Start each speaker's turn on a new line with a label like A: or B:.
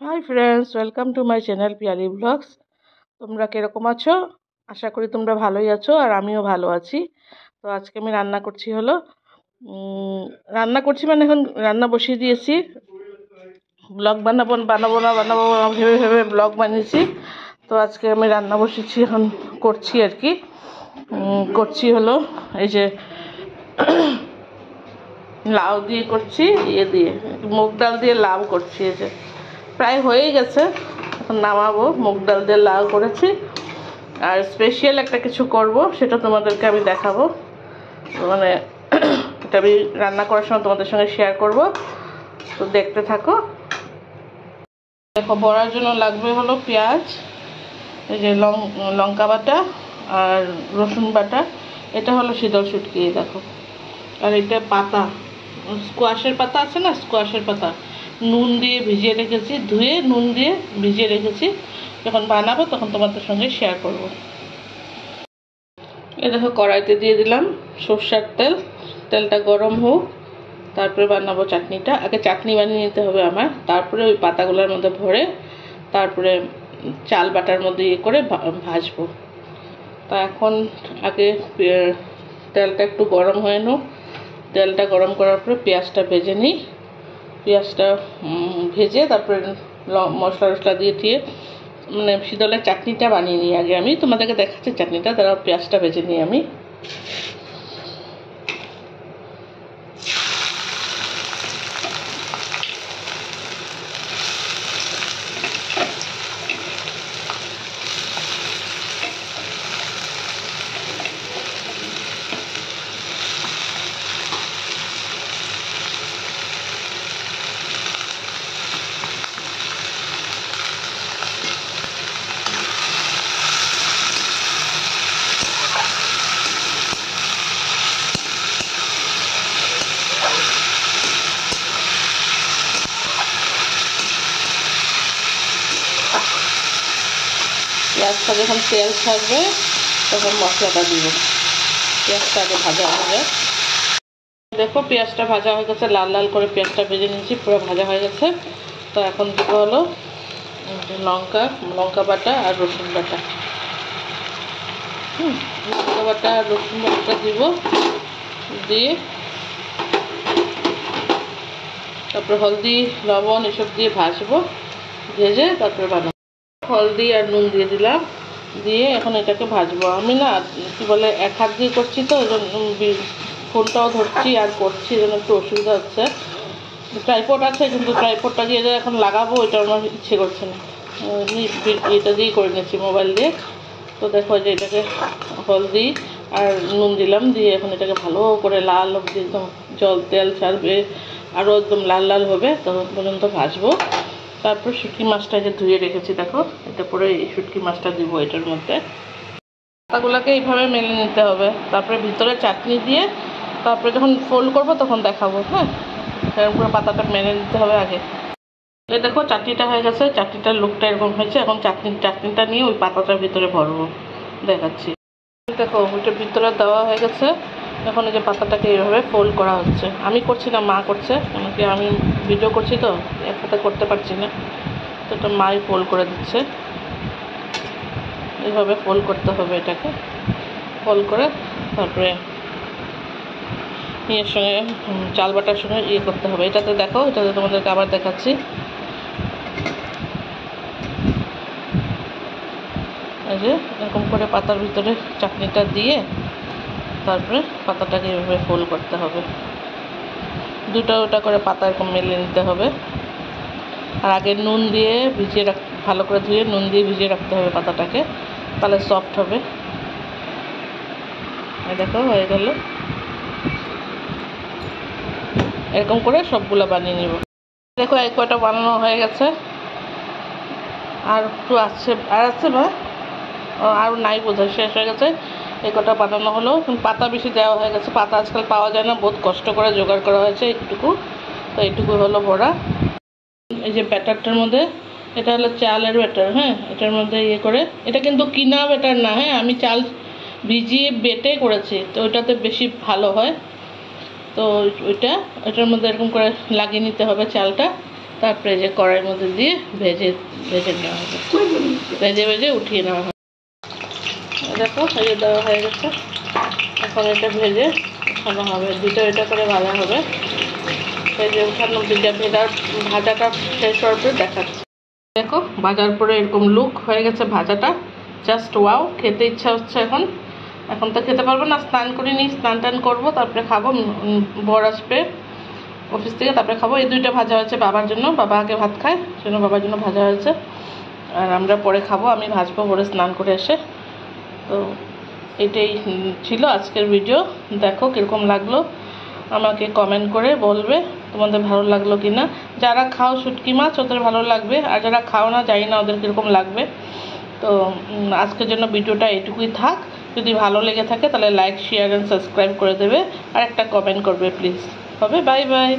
A: High friends, welcome to my channel Piyali blogs. তোমরা কীরকম আছো? আশা করি তোমরা ভালোই আছো, আর আমিও ভালো আছি। তো আজকে আমি রান্না করছি মানে এখন রান্না বসিয়ে দিয়েছি। ব্লগ বানাবো না ভেবে ভেবে ব্লগ বানিয়েছি। তো আজকে আমি রান্না বসিয়েছি, এখন করছি আর কি। করছি এই যে লাউ দিয়ে করছি, দিয়ে মুগ ডাল দিয়ে লাউ করছি। এই যে প্রায় হয়েই গেছে, এখন নামাবো। মুগ ডাল দিয়ে লাউ করেছি, আর স্পেশাল একটা কিছু করব, সেটা তোমাদেরকে আমি দেখাবো। মানে এটা আমি রান্না করার সময় তোমাদের সঙ্গে শেয়ার করব, তো দেখতে থাকো। দেখো, বড়ার জন্য লাগবে পেঁয়াজ, এই যে লঙ্কা বাটা আর রসুন বাটা। এটা শীতল শুটকি, দেখো। আর এটা পাতা, স্কোয়াশের পাতা আছে না, স্কোয়াশের পাতা নুন দিয়ে ভিজিয়ে রেখেছি, ধুয়ে নুন দিয়ে ভিজিয়ে রেখেছি। যখন বানাবো তখন তোমাদের সঙ্গে শেয়ার করব। এই দেখো, কড়াইতে দিয়ে দিলাম সর্ষের তেল। তেলটা গরম হোক, তারপরে বানাবো চাটনিটা। আগে চাটনি বানিয়ে নিতে হবে আমার, তারপরে ওই পাতাগুলোর মধ্যে ভরে তারপরে চাল বাটার মধ্যে করে ভাজবো। তা এখন আগে তেলটা একটু গরম হয়ে হোক। তেলটা গরম করার পরে পেঁয়াজটা ভেজে নিই। পেঁয়াজটা ভেজে তারপরে মশলা টশলা দিয়ে মানে শীতলের চাটনিটা বানিয়ে নিই। আগে আমি তোমাদেরকে দেখাচ্ছি চাটনিটা, তারা পেঁয়াজটা ভেজে নিই আমি। পেঁয়াজটা যখন তেল ছাড়বে তখন মশলাটা দিব। পেঁয়াজটা আগে ভাজা হয়ে যায়। দেখো, পেঁয়াজটা ভাজা হয়ে গেছে, লাল লাল করে পেঁয়াজটা ভেজে নিয়েছি, পুরো ভাজা হয়ে গেছে। তো এখন দিব লঙ্কা বাটা আর রসুন বাটা। লঙ্কা বাটা আর রসুন বাটা দিব, দিয়ে তারপরে হলদি লবণ এসব দিয়ে ভাজবো। ভেজে তারপরে বানাবো। হলদি আর নুন দিয়ে দিলাম, দিয়ে এখন এটাকে ভাজবো। আমি না কি বলে এক হাত দিয়ে করছি, তো ওই জন্য ফোনটাও ধরছি আর করছি, এই জন্য একটু অসুবিধা হচ্ছে। ট্রাইপড আছে, কিন্তু ট্রাইপডটা দিয়ে এখন লাগাবো এটা আমার ইচ্ছে করছে না। এটা দিয়েই করে নিচ্ছি, মোবাইল দিয়ে। তো দেখো যে এটাকে হলদি আর নুন দিলাম, দিয়ে এখন এটাকে ভালো করে লাল অবধি একদম তেল ছাড়বে, আরও একদম লাল লাল হবে তখন পর্যন্ত ভাজবো। তারপর শুটকি মাছটাকে ধুয়ে রেখেছি, দেখো এটা পরে এই শুটকি মাছটা দিব এটার মধ্যে। পাতাগুলোকে এইভাবে মেলে নিতে হবে, তারপরে ভিতরে চাটনি দিয়ে তারপরে যখন ফোল্ড করবো তখন দেখাবো। হ্যাঁ, সেরকম করে পাতাটা মেলে নিতে হবে আগে। এই দেখো, চাটনিটা হয়ে গেছে, চাটনিটার লুকটা এরকম হয়েছে। এখন চাটনিটা নিয়ে ওই পাতাটার ভিতরে ভরবো, দেখাচ্ছি। দেখো, ওইটার ভিতরে দেওয়া হয়ে গেছে। এখন এই যে পাতাটাকে এইভাবে ফোল্ড করা হচ্ছে। আমি করছি না, মা করছে, কেন আমি ভিডিও করছি তো এক হাতে করতে পারছি না, তো এটা মাই ফোল্ড করে দিচ্ছে। এইভাবে ফোল্ড করতে হবে, এটাকে ফোল্ড করে তারপরে এর সঙ্গে চাল বাটার সঙ্গে করতে হবে। এটাতে দেখো, এটাতে তোমাদেরকে আবার দেখাচ্ছি। এই যে এরকম করে পাতার ভিতরে চাটনিটা দিয়ে তারপরে পাতাটাকে এভাবে ফোল্ড করতে হবে। ওটা করে পাতা এরকম মেলে নিতে হবে। আর আগে নুন দিয়ে ভিজিয়ে ভালো করে ধুয়ে নুন দিয়ে ভিজিয়ে রাখতে হবে পাতাটাকে, তাহলে সফট হবে। দেখো হয়ে গেল, এরকম করে সবগুলো বানিয়ে নিব। দেখো, এক কয়টা বানানো হয়ে গেছে, আর একটু আছে বা আর নাই বোধহয়, শেষ হয়ে গেছে। এই কটা বানানো হলো, পাতা বেশি দেওয়া হয়ে গেছে। পাতা আজকাল পাওয়া যায় না, বহুত কষ্ট করে জোগাড় করা হয়েছে এইটুকু। তো এইটুকু হলো বড়া। এই যে ব্যাটারটার মধ্যে, এটা হলো চালের ব্যাটার। হ্যাঁ, এটার মধ্যে করে, এটা কিন্তু কিনা ব্যাটার না। হ্যাঁ, আমি চাল ভিজিয়ে বেটে করেছি, তো ওইটাতে বেশি ভালো হয়। তো এটার মধ্যে এরকম করে লাগিয়ে নিতে হবে চালটা, তারপরে যে কড়াইয়ের মধ্যে দিয়ে ভেজে নেওয়া হবে, ভেজে উঠিয়ে নেওয়া হবে। দেখো ভেজে দেওয়া হয়ে গেছে। এখন এটা ভেজে উঠানো হবে, দুটো এটা করে ভাজা হবে। ভেজে উঠানো ভাজাটা শেষ হওয়ার পরে দেখাচ্ছে। দেখো ভাজার পরে এরকম লুক হয়ে গেছে ভাজাটা, জাস্ট ওয়াও। খেতে ইচ্ছা হচ্ছে এখন তো খেতে পারবো না, স্নান করিনি, স্নান টান করবো তারপরে খাবো। বর আসবে অফিস থেকে, তারপরে খাবো। এই দুইটা ভাজা হয়েছে বাবার জন্য, বাবা আগে ভাত খায় সেজন্য বাবার জন্য ভাজা হয়েছে, আর আমরা পরে খাবো। আমি ভাজবো পরে স্নান করে এসে। তো এটাই ছিল আজকের ভিডিও। দেখো কীরকম লাগলো আমাকে কমেন্ট করে বলবে তোমাদের ভালো লাগলো কি না। যারা খাও শুটকি মাছ ওদের ভালো লাগবে, আর যারা খাও না জানি না ওদের কীরকম লাগবে। তো আজকের জন্য ভিডিওটা এটুকুই থাক। যদি ভালো লেগে থাকে তাহলে লাইক, শেয়ার অ্যান্ড সাবস্ক্রাইব করে দেবে, আর একটা কমেন্ট করবে প্লিজ। হবে, বাই বাই।